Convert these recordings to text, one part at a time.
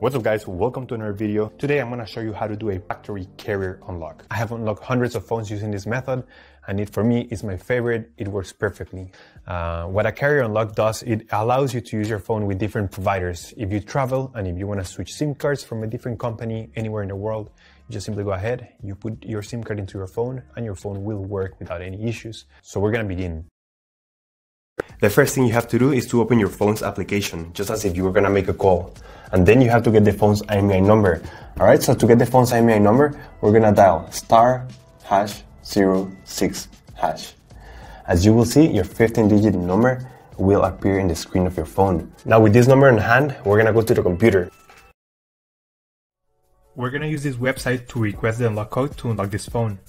What's up guys, welcome to another video. Today I'm going to show you how to do a factory carrier unlock. I have unlocked hundreds of phones using this method and for me it's my favorite. It works perfectly. What a carrier unlock does, it allows you to use your phone with different providers. If you travel and if you want to switch SIM cards from a different company anywhere in the world, you just simply go ahead, you put your SIM card into your phone and your phone will work without any issues. So we're going to begin. The first thing you have to do is to open your phone's application, just as if you were going to make a call. And then you have to get the phone's IMEI number. Alright, so to get the phone's IMEI number, we're going to dial *#06#. As you will see, your 15-digit number will appear in the screen of your phone. Now with this number in hand, we're going to go to the computer. We're going to use this website to request the unlock code to unlock this phone.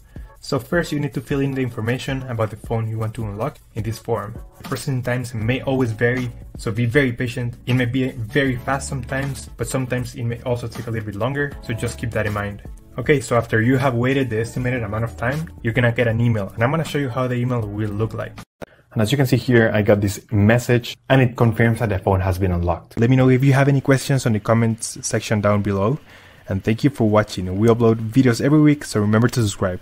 So first you need to fill in the information about the phone you want to unlock in this form. Processing times may always vary, so be very patient. It may be very fast sometimes, but sometimes it may also take a little bit longer, so just keep that in mind. Okay, so after you have waited the estimated amount of time, you're gonna get an email, and I'm gonna show you how the email will look like. And as you can see here, I got this message and it confirms that the phone has been unlocked. Let me know if you have any questions on the comments section down below. And thank you for watching. We upload videos every week, so remember to subscribe.